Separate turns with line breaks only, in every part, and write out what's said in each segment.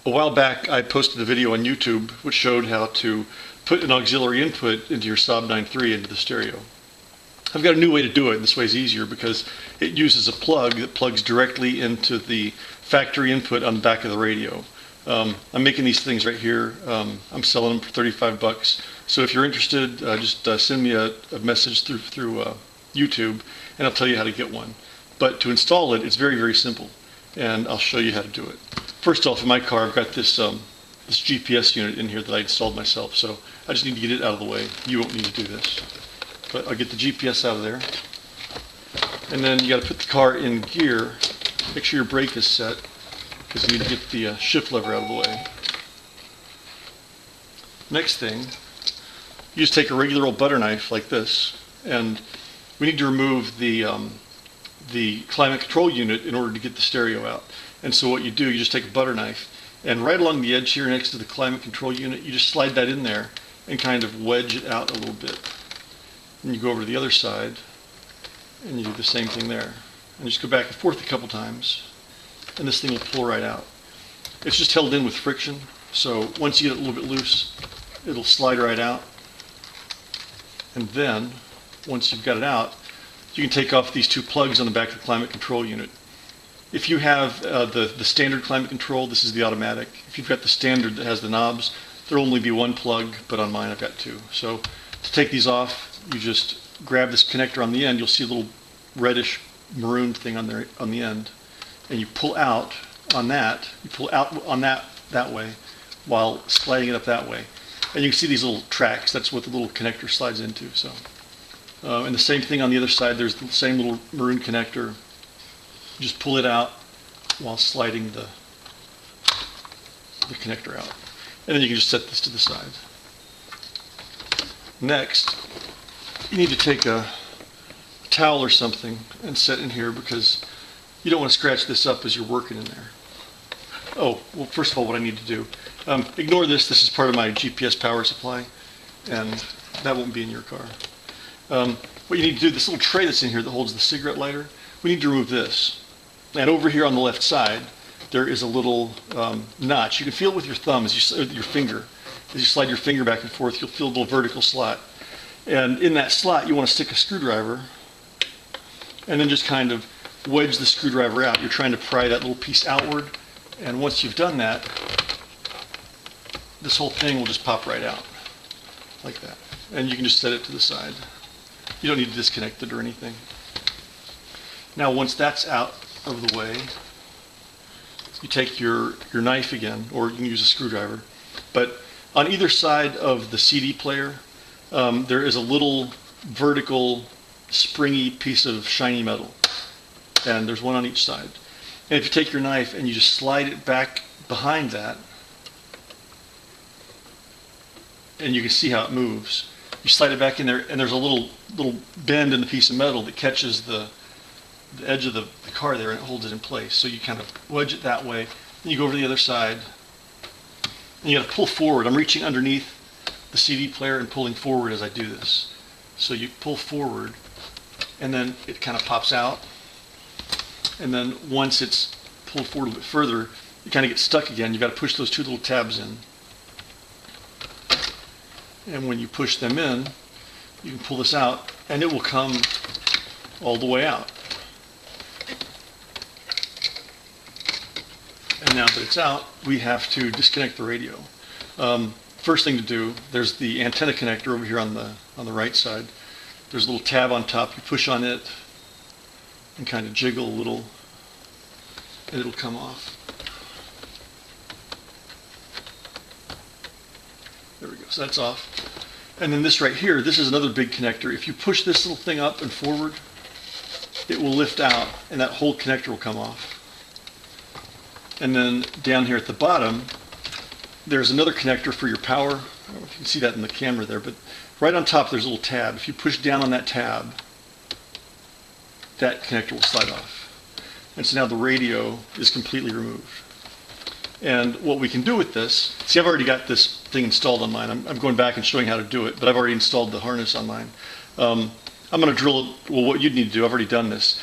A while back, I posted a video on YouTube which showed how to put an auxiliary input into your Saab 9.3 into the stereo. I've got a new way to do it, and this way is easier because it uses a plug that plugs directly into the factory input on the back of the radio. I'm making these things right here. I'm selling them for 35 bucks. So if you're interested, just send me a message through YouTube, and I'll tell you how to get one. But to install it, it's very, very simple, and I'll show you how to do it. First off, in my car, I've got this this GPS unit in here that I installed myself, so I just need to get it out of the way. You won't need to do this. But I'll get the GPS out of there. And then you got to put the car in gear. Make sure your brake is set, because you need to get the shift lever out of the way. Next thing, you just take a regular old butter knife like this, and we need to remove the climate control unit in order to get the stereo out. And so what you do, you just take a butter knife, and right along the edge here next to the climate control unit, you just slide that in there and kind of wedge it out a little bit. And you go over to the other side, and you do the same thing there. And just go back and forth a couple times, and this thing will pull right out. It's just held in with friction, so once you get it a little bit loose, it'll slide right out. And then, once you've got it out, you can take off these two plugs on the back of the climate control unit. If you have the standard climate control, this is the automatic. If you've got the standard that has the knobs, there'll only be one plug, but on mine I've got two. So to take these off, you just grab this connector on the end. You'll see a little reddish maroon thing on there on the end, and you pull out on that. You pull out on that way while sliding it up that way, and you can see these little tracks. That's what the little connector slides into. So, and the same thing on the other side. There's the same little maroon connector. You just pull it out while sliding the connector out, and then you can just set this to the side. Next, you need to take a towel or something and set in here because you don't want to scratch this up as you're working in there. Oh, well, first of all, what I need to do, ignore this. This is part of my GPS power supply, and that won't be in your car. What you need to do, this little tray that's in here that holds the cigarette lighter, we need to remove this. And over here on the left side, there is a little notch. You can feel it with your thumb, your finger. As you slide your finger back and forth, you'll feel a little vertical slot. And in that slot, you want to stick a screwdriver and then just kind of wedge the screwdriver out. You're trying to pry that little piece outward. And once you've done that, this whole thing will just pop right out like that. And you can just set it to the side. You don't need to disconnect it or anything. Now, once that's out of the way, you take your knife again, or you can use a screwdriver. But on either side of the CD player, there is a little vertical, springy piece of shiny metal. And there's one on each side. And if you take your knife and you just slide it back behind that, and you can see how it moves. You slide it back in there, and there's a little bend in the piece of metal that catches the edge of the car there, and it holds it in place. So you kind of wedge it that way. Then you go over to the other side, and you got to pull forward. I'm reaching underneath the CD player and pulling forward as I do this. So you pull forward, and then it kind of pops out. And then once it's pulled forward a bit further, you kind of get stuck again. You've got to push those two little tabs in. And when you push them in, you can pull this out, and it will come all the way out. And now that it's out, we have to disconnect the radio. First thing to do, there's the antenna connector over here on the right side. There's a little tab on top. You push on it and kind of jiggle a little, and it'll come off. There we go, so that's off. And then this right here, this is another big connector. If you push this little thing up and forward, it will lift out, and that whole connector will come off. And then down here at the bottom, there's another connector for your power. I don't know if you can see that in the camera there, but right on top there's a little tab. If you push down on that tab, that connector will slide off. And so now the radio is completely removed. And what we can do with this, see, I've already got this thing installed on mine. I'm going back and showing how to do it, but I've already installed the harness on mine. I'm going to drill, well, what you'd need to do, I've already done this.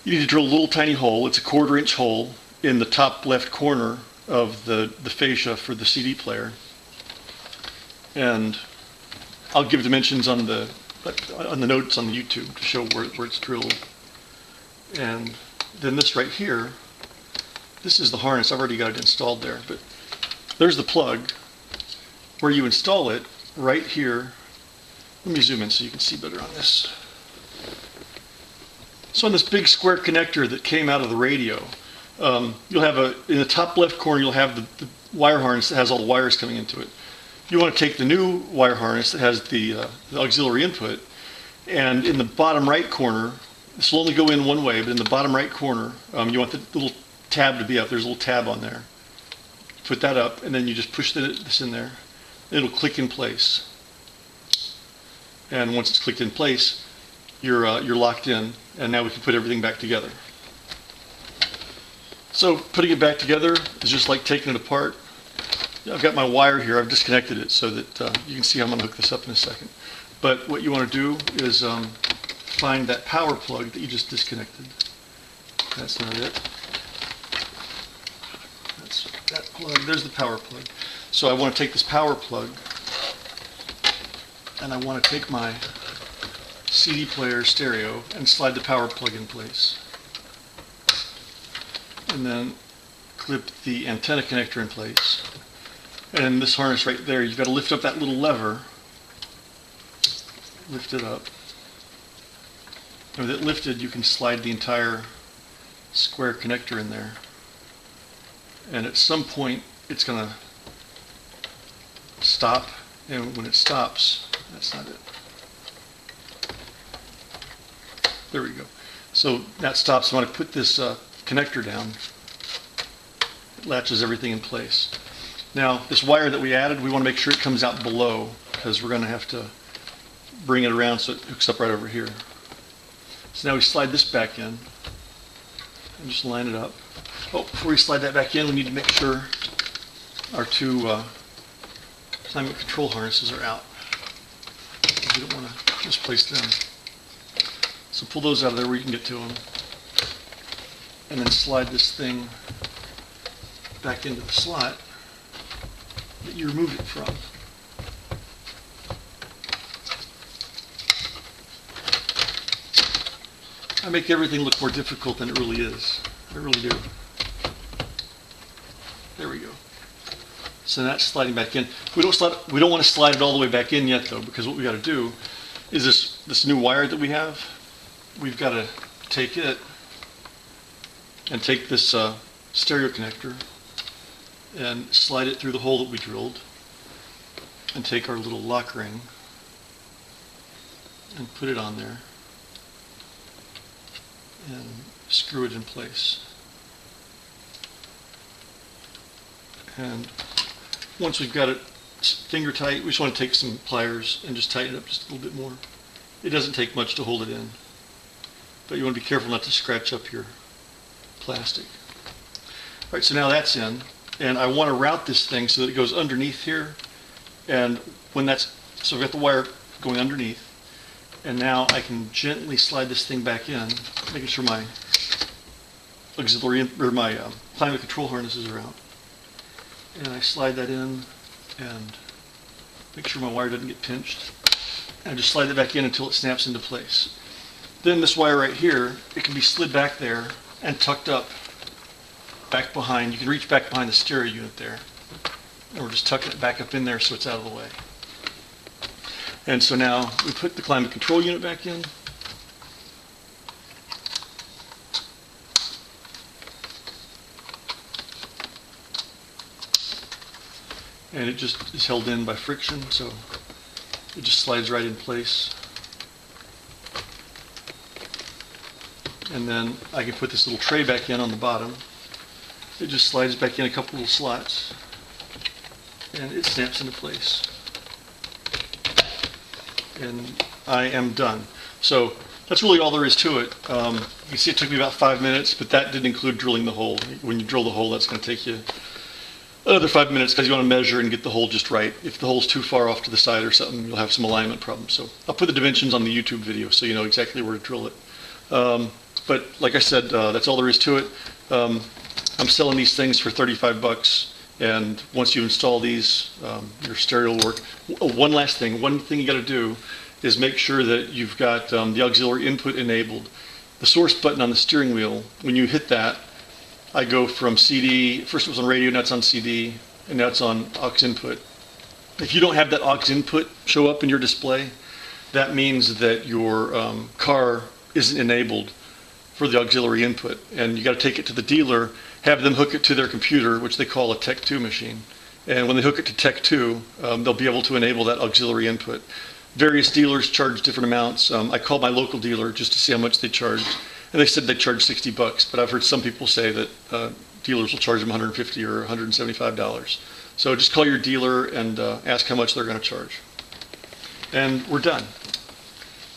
You need to drill a little tiny hole. It's a 1/4 inch hole in the top left corner of the fascia for the CD player. And I'll give dimensions on the notes on the YouTube to show where it's drilled. And then this right here, this is the harness. I've already got it installed there, but there's the plug where you install it right here. Let me zoom in so you can see better on this. So on this big square connector that came out of the radio, you'll have in the top left corner, you'll have the wire harness that has all the wires coming into it. You want to take the new wire harness that has the auxiliary input, and in the bottom right corner, this will only go in one way, but in the bottom right corner, you want the little tab to be up. There's a little tab on there. Put that up, and then you just push this in there. It'll click in place. And once it's clicked in place, you're locked in, and now we can put everything back together. So putting it back together is just like taking it apart. I've got my wire here. I've disconnected it so that you can see how I'm going to hook this up in a second. But what you want to do is find that power plug that you just disconnected. That's not it. That's that plug. There's the power plug. So I want to take this power plug, and I want to take my CD player stereo and slide the power plug in place. And then clip the antenna connector in place. And this harness right there, you've got to lift up that little lever. Lift it up. And with it lifted, you can slide the entire square connector in there. And at some point, it's going to stop. And when it stops, that's not it. There we go. So that stops. I want to put this connector down. It latches everything in place. Now, this wire that we added, we want to make sure it comes out below, because we're going to have to bring it around so it hooks up right over here. So now we slide this back in and just line it up. Oh, before we slide that back in, we need to make sure our two climate control harnesses are out. We don't want to misplace them. So pull those out of there where you can get to them. And then slide this thing back into the slot that you removed it from. I make everything look more difficult than it really is. I really do. There we go. So that's sliding back in. We don't want to slide it all the way back in yet, though, because what we got to do is this new wire that we have. We've got to take it and take this stereo connector and slide it through the hole that we drilled, and take our little lock ring and put it on there and screw it in place. And once we've got it finger tight, we just want to take some pliers and just tighten it up just a little bit more. It doesn't take much to hold it in, but you want to be careful not to scratch up your plastic. All right, so now that's in. And I want to route this thing so that it goes underneath here. And when so I've got the wire going underneath. And now I can gently slide this thing back in, making sure my auxiliary, or my climate control harnesses are out. And I slide that in and make sure my wire doesn't get pinched. And I just slide it back in until it snaps into place. Then this wire right here, it can be slid back there and tucked up back behind. You can reach back behind the stereo unit there. And we're just tucking it back up in there so it's out of the way. And so now we put the climate control unit back in. And it just is held in by friction, so it just slides right in place. And then I can put this little tray back in on the bottom. It just slides back in a couple little slots, and it snaps into place. And I am done. So that's really all there is to it. You can see it took me about 5 minutes, but that didn't include drilling the hole. When you drill the hole, that's going to take you another 5 minutes because you want to measure and get the hole just right. If the hole's too far off to the side or something, you'll have some alignment problems. So I'll put the dimensions on the YouTube video so you know exactly where to drill it. But like I said, that's all there is to it. I'm selling these things for 35 bucks. And once you install these, your stereo will work. One last thing, one thing you got to do is make sure that you've got the auxiliary input enabled. The source button on the steering wheel, when you hit that, I go from CD, first it was on radio, now it's on CD, and now it's on aux input. If you don't have that aux input show up in your display, that means that your car isn't enabled for the auxiliary input, and you got to take it to the dealer, have them hook it to their computer, which they call a Tech 2 machine. And when they hook it to Tech 2, they'll be able to enable that auxiliary input. Various dealers charge different amounts. I called my local dealer just to see how much they charged, and they said they charge 60 bucks, but I've heard some people say that dealers will charge them 150 or $175. So just call your dealer and ask how much they're going to charge. And we're done.